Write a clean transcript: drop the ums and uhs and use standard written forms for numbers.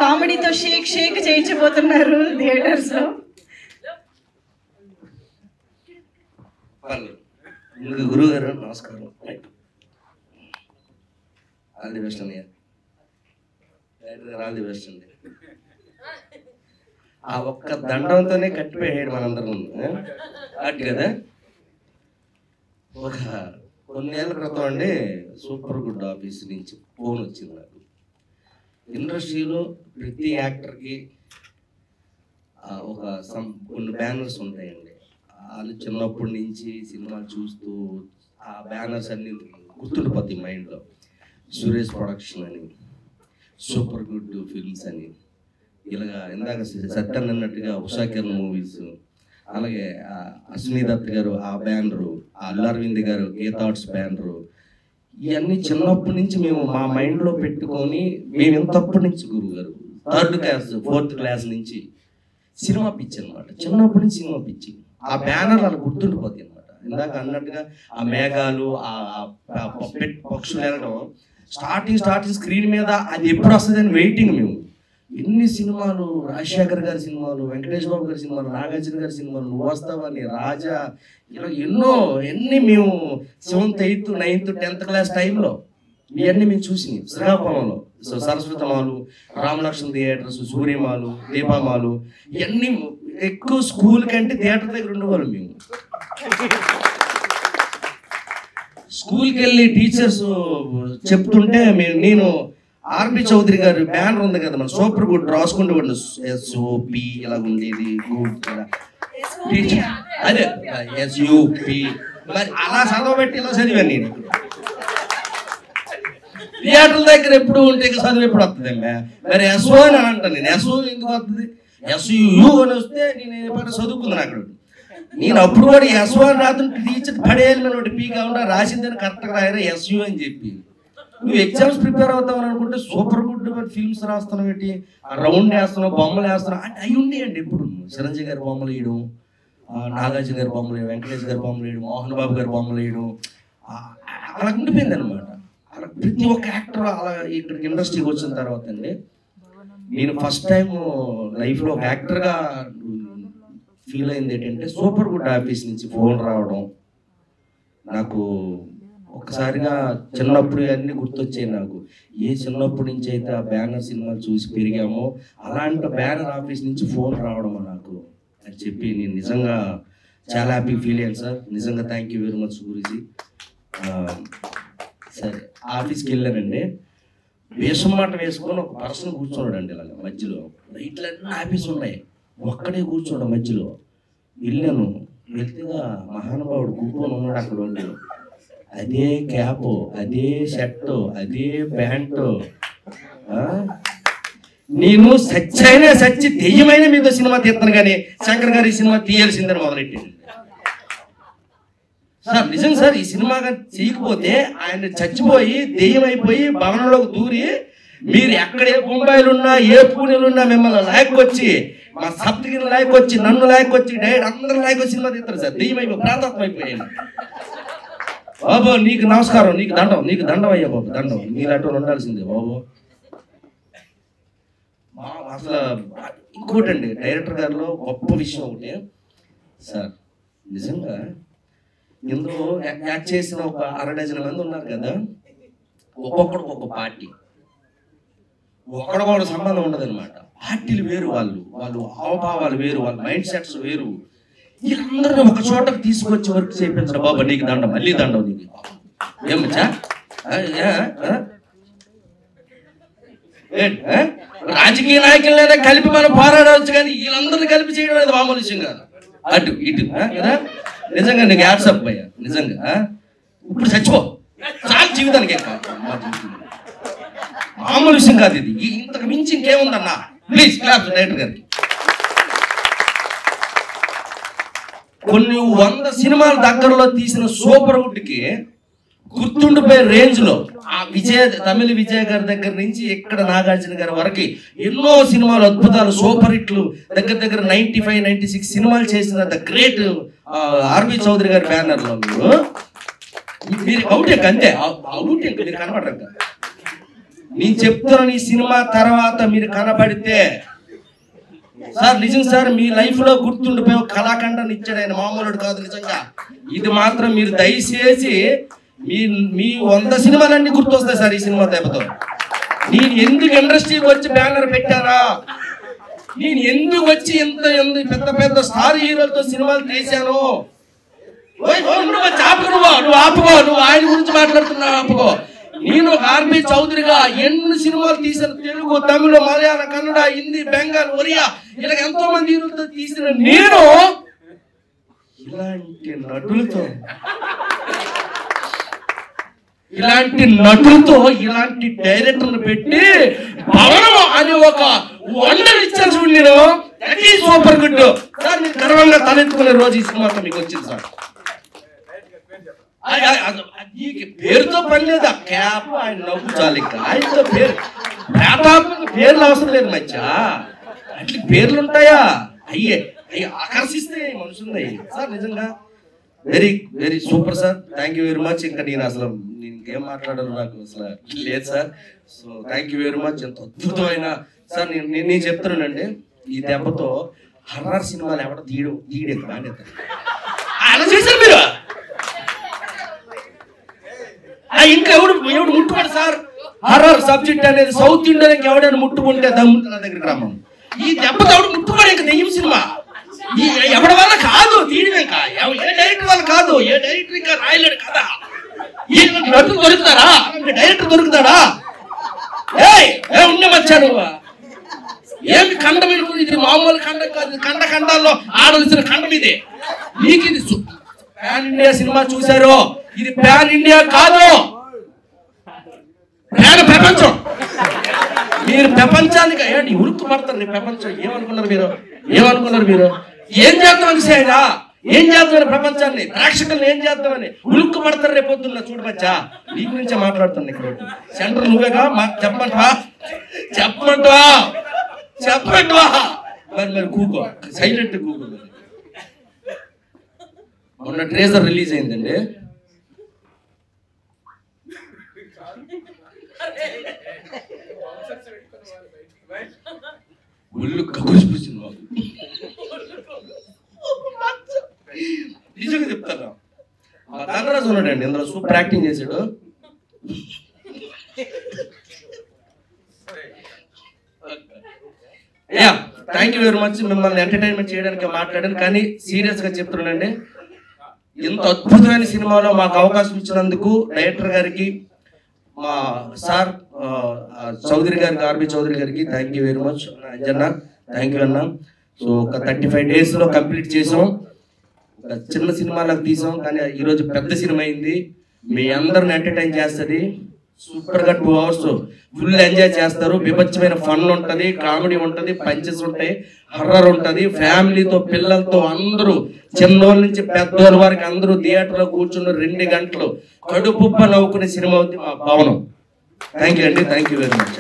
కామెడీతో Sheikh Sheikh చేయించబోతున్నారు theatres లో. గురువు గారు నమస్కారం. ఆల్ ది బెస్ట్ అన్నయ్య. ఆల్ ది బెస్ట్ అండి. ఆ ఒక్క దండంతోనే కట్టిపోయాడు మనందరం అటు కదా. ఒక కొన్నేళ్ల క్రితం అండి సూపర్ గుడ్ ఆఫీస్ నుంచి ఫోన్ వచ్చింది నాకు. ఇండస్ట్రీలో ప్రతి యాక్టర్కి ఒక కొన్ని బ్యానర్స్ ఉంటాయండి. వాళ్ళు చిన్నప్పటి నుంచి సినిమాలు చూస్తూ ఆ బ్యానర్స్ అన్ని గుర్తుండిపోతాయి మైండ్లో. సురేష్ ప్రొడక్షన్ అని, సూపర్ గుడ్ ఫిల్మ్స్ అని, ఇలాగా ఇందాక సత్యం అన్నట్టుగా ఉషా కిరణ్ మూవీస్, అలాగే అశ్విని దత్ గారు ఆ బ్యానరు, అల్లు అరవింద్ గారు గీతా ఆర్ట్స్ బ్యానరు, ఇవన్నీ చిన్నప్పటి నుంచి మేము మా మైండ్లో పెట్టుకొని మేము ఇంతప్పటి నుంచి గురువు గారు 3rd క్లాస్ 4th క్లాస్ నుంచి సినిమా పిచ్చి అనమాట. చిన్నప్పటి నుంచి సినిమా పిచ్చి. ఆ బ్యానర్ అలా గుర్తుండిపోతాయి అనమాట. ఇందాక అన్నట్టుగా ఆ మేఘాలు, ఆ పక్షులు వెళ్ళడం, స్టార్టింగ్ స్క్రీన్ మీద అది ఎప్పుడు వస్తుంది అని వెయిటింగ్ మేము. ఎన్ని సినిమాలు, రాజశేఖర్ గారి సినిమాలు, వెంకటేష్ బాబు గారి సినిమాలు, నాగార్జున గారి సినిమాలు, నువ్వు వస్తావని, రాజా, ఇలా ఎన్ని మేము 7th 8th 9th 10th class టైంలో ఇవన్నీ మేము చూసినాయి. శ్రీకాకుళంలో సరస్వతి మాలు, రామలక్ష్మణ థియేటర్స్, సూర్యమాలు, దీపామాలు, ఇవన్నీ ఎక్కువ స్కూల్ కంటే థియేటర్ దగ్గర ఉండేవాళ్ళు మేము. స్కూల్కి వెళ్ళి టీచర్స్ చెప్తుంటే నేను ఆర్బి చౌదరి గారు బ్యానర్ ఉంది కదా మన సూపర్ గుడ్ రాసుకుంటూ ఉండే ఎస్ఓపి ఇలా ఉండేది అదే ఎస్యూపి, మరి అలా చదవబెట్టి ఇలా చదివాను నేను. థియేటర్ దగ్గర ఎప్పుడు ఉంటే చదువు ఎప్పుడు వస్తుంది మరి ఎస్ఓ అని అంటాను నేను. ఎస్ఓ ఎందుకు వస్తుంది? ఎస్యు అని వస్తే నేను ఎప్పుడు చదువుకుందాను అక్కడ. నేను అప్పుడు కూడా ఎస్ఓ అని రాతుంటే టీచర్ పడేయాలి ఒకటి పీ కాకుండా రాసిందని కరెక్ట్గా రాయరా ఎస్యు అని చెప్పి. నువ్వు ఎగ్జామ్స్ ప్రిపేర్ అవుతావని అనుకుంటే సూపర్ గుడ్ ఫిల్మ్స్ రాస్తున్నావు ఏంటి, రౌండ్ వేస్తున్నావు, బొమ్మలు వేస్తున్నావు అంటే అవి ఉండేయండి. ఎప్పుడు చిరంజీవి గారి బొమ్మలు వేయడం, నాగార్జున గారి బొమ్మలు వేయడం, వెంకటేష్ గారి బొమ్మలు వేయడం, మోహన్ బాబు గారి బొమ్మలు వేయడం, అలా ఉండిపోయింది అనమాట. అలా ప్రతి ఒక్క యాక్టర్ అలా ఇక్కడికి ఇండస్ట్రీకి వచ్చిన తర్వాత అండి నేను ఫస్ట్ టైం లైఫ్లో ఒక యాక్టర్గా ఫీల్ అయింది ఏంటంటే సూపర్ గుడ్ ఆఫీస్ నుంచి ఫోన్ రావడం. నాకు ఒక్కసారిగా చిన్నప్పుడు అన్నీ గుర్తొచ్చాయి నాకు. ఏ చిన్నప్పటి నుంచి అయితే ఆ బ్యానర్ సినిమాలు చూసి పెరిగామో అలాంటి బ్యానర్ ఆఫీస్ నుంచి ఫోన్ రావడం నాకు అని చెప్పి నేను నిజంగా చాలా హ్యాపీ ఫీల్ అయ్యాను సార్. నిజంగా థ్యాంక్ యూ వెరీ మచ్ గురించి. సరే ఆఫీస్కి వెళ్ళానండి. వేషమాట వేసుకొని ఒక పర్సన్ కూర్చోడు అండి ఇలాగ మధ్యలో. లైట్లన్నీ ఆఫీస్ ఉన్నాయి, ఒక్కడే కూర్చోడు మధ్యలో. వెళ్ళాను, వెళ్తేగా మహానుభావుడు కూర్చొని ఉన్నాడు అక్కడ ఉండి. అదే క్యాప్, అదే షర్టు, అదే ప్యాంటు. నేను సచ్చి దెయ్యమైన మీద సినిమా తీస్తాను కానీ శంకర్ గారి సినిమా తీయాల్సిందని మొదలెట్టాను సార్. నిజం సార్, ఈ సినిమా చేయకపోతే ఆయన చచ్చిపోయి దెయ్యం అయిపోయి భవనంలోకి దూరి మీరు ఎక్కడ ఏ బొంబాయిలు ఉన్నా ఏ పూణేలున్నా మిమ్మల్ని లాక్కొచ్చి మా సప్తగిరి లాక్కొచ్చి నన్ను లాక్కొచ్చి డైరెక్ట్ అందరూ లాక్కొచ్చి సినిమా తీస్తారు సార్. దెయ్యం అయిపోయి ప్రాంతాత్మ అయిపోయాను. బాబు నీకు నమస్కారం, నీకు దండం అయ్యా బాబు, దండం. మీలాంటి ఉండాల్సిందే బాబు. అసలు ఇంకోటండి డైరెక్టర్ గారిలో గొప్ప విషయం ఒకటి సార్. నిజంగా ఇందులో యాక్ట్ చేసిన ఒక 6 డజన్ మంది ఉన్నారు కదా, ఒక్కొక్కడు ఒక పార్టీ, ఒకడు సంబంధం ఉండదు అనమాట. పార్టీలు వేరు, వాళ్ళు హావభావాలు వేరు, వాళ్ళ మైండ్ సెట్స్ వేరు. వీళ్ళందరినీ ఒక చోటకు తీసుకొచ్చి వర్క్ చేయించడం. బాబా నీకు దండం, మళ్ళీ దండం నీకు. ఏమచ్చా రాజకీయ నాయకులైనా కలిపి మనం పోరాడవచ్చు కానీ వీళ్ళందరినీ కలిపి చేయడం అనేది మామూలు విషయం కాదు. అటు ఇటు కదా. నిజంగా నీకు యాడ్సప్ అయ్యా. నిజంగా ఇప్పుడు చచ్చిపో చాలా జీవితానికి మామూలు విషయం కాదు ఇది. ఇంతకు మించి ఇంకేముందన్నా. ప్లీజ్ క్లాప్స్ డైరెక్టర్ గారికి. కొన్ని 100 సినిమాల దగ్గరలో తీసిన సూపర్ గుడ్కి గుర్తుండిపోయే రేంజ్ లో ఆ తమిళ విజయ్ గారి దగ్గర నుంచి ఇక్కడ నాగార్జున గారి వరకు ఎన్నో సినిమాలు అద్భుతాలు సూపర్ హిట్లు దగ్గర 95, 96 సినిమాలు చేసిన ద గ్రేట్ ఆర్బి చౌదరి గారి బ్యానర్ లో మీరు అవుట్ అంతే అవుట్ మీరు కనబడరు. నేను చెప్తున్నాను, ఈ సినిమా తర్వాత మీరు కనబడితే సార్ నిజం సార్ మీ లైఫ్ లో గుర్తుండిపోయి ఒక కళాఖండాన్ని ఇచ్చాడు ఆయన, మామూలుడు కాదు నిజంగా. ఇది మాత్రం మీరు దయచేసి మీ 100 సినిమాలన్నీ గుర్తొస్తాయి సార్ ఈ సినిమా దెబ్బతో. నేను ఎందుకు ఇండస్ట్రీకి వచ్చి బ్యానర్ పెట్టానా, నేను ఎందుకు వచ్చి ఎంత పెద్ద పెద్ద స్టార్ హీరోలతో సినిమాలు తీశాను. నువ్వు ఆపుకో, నువ్వు ఆయన గురించి మాట్లాడుతున్నావు ఆపుకో. నేను ఆర్బి చౌదరిగా ఎన్ని సినిమాలు తీశాను, తెలుగు, తమిళ, మలయాళ, కన్నడ, హిందీ, బెంగాల్, ఒరియా, ఇలా ఎంతో మంది హీరోలతో తీసిన నేను ఇలాంటి నటులతో ఇలాంటి డైరెక్టర్లు పెట్టి భవనం అని ఒక వండర్ ఇచ్చారు చూడండి. నేను సూపర్ గుడ్ సార్, మీరు గర్వంగా తలెత్తుకునే రోజు ఈ సినిమాతో మీకు వచ్చింది సార్. పేరుతో పని లేదా, క్యాప్ ఆయన నవ్వు చాలు, ఇంకా ఆయనతో పేర్లు అవసరం లేదు మధ్య. అట్లా పేర్లు ఉంటాయా, అయ్యే ఆకర్షిస్తే మనుషులు సార్. నిజంగా very very super sir, thank you very much. ఇంకా నేను అసలు ఇంకేం మాట్లాడాను నాకు అసలు లేదు sir. So thank you very much. ఎంత అద్భుతమైన సార్. నేను చెప్తున్నానండి, ఈ దెబ్బతో హర్రర్ సినిమాలు ఎవడ తీయడే బాగా అలా చేశారు మీరు. ఇంకా ఎవడు ముట్టుకోడు సార్. హర్రర్ సబ్జెక్ట్ అనేది సౌత్ ఇండియాకి ఎవడైనా ముట్టుకుంటే దమ్ముంటే నా దగ్గరికి రమ్మను. ఈ దెబ్బతో ఎవడు ముట్టుకోడు. ఇంకా దెయ్యం సినిమా ఎవరి వల్ల కాదు తీయడం, ఇంకా ఏ డైరెక్టర్ వల్ల కాదు. ఏ డైరెక్టర్ ఇంకా రాయలేడు కదా. ఈ నటులు దొరుకుతారా, డైరెక్టర్ దొరుకుతాడా? ఉండే మచ్చా నువ్వు ఏమి ఖండం ఇది మామూలు ఖండం కాదు. ఖండాల్లో ఆడవలసిన ఖండం ఇది. నీకు ఇది ప్యాన్ ఇండియా సినిమా చూశారు, ఇది ప్యాన్ ఇండియా కాదు, ప్యాన్ ప్రపంచం. మీరు ప్రపంచానికి ఏంటి ఉరుక్కు పడతారు. ప్రపంచం ఏమనుకున్నారు మీరు? ఏం చేద్దామని సైనా, ఏం చేద్దామని ప్రపంచాన్ని, ప్రేక్షకులను ఏం చేద్దామని ఉరుక్కు పడతారు. రేపు పొద్దున్న చూడమచ్చా, నీ గురించే మాట్లాడుతాను. ఇక్కడ సెంటర్ నువ్వేగా చెప్పమంటావా మరి కూకో, సైలెంట్ కూకో. మొన్న ట్రేజర్ రిలీజ్ అయిందండి. ఒళ్ళు కగుసిపోయింది మాకు. నిజంగా చెప్తారా, మా తంగరాజు ఉన్నాడండి ఇందులో, సూపర్ యాక్టింగ్ చేశాడు. Thank you very much. మిమ్మల్ని ఎంటర్టైన్మెంట్ చేయడానికి మాట్లాడాను, కానీ సీరియస్ గా చెప్తున్నానండి, ఇంత అద్భుతమైన సినిమాలో మాకు అవకాశం ఇచ్చినందుకు డైరెక్టర్ గారికి, మా సార్ చౌదరి గారికి, ఆర్బి చౌదరి గారికి thank you very much. Anjanna thank you అన్న. సో ఒక 35 days లో కంప్లీట్ చేసాం. ఒక చిన్న సినిమాలకు తీసాం, కానీ ఈరోజు పెద్ద సినిమా అయింది. మీ అందరిని ఎంటర్టైన్ చేస్తుంది. సూపర్గా 2 hours ఫుల్ ఎంజాయ్ చేస్తారు. బీభత్సమైన ఫన్ ఉంటుంది, కామెడీ ఉంటుంది, పంచెస్ ఉంటాయి, హర్రర్ ఉంటుంది. ఫ్యామిలీతో, పిల్లలతో అందరూ, చిన్నోళ్ళ నుంచి పెద్దోళ్ళ వరకు అందరూ థియేటర్లో కూర్చున్న 2 గంటలు కడుపుప్ప నవ్వుకునే సినిమా అవుతుంది మా భవనం. థ్యాంక్ యూ అండి, థ్యాంక్ యూ వెరీ మచ్.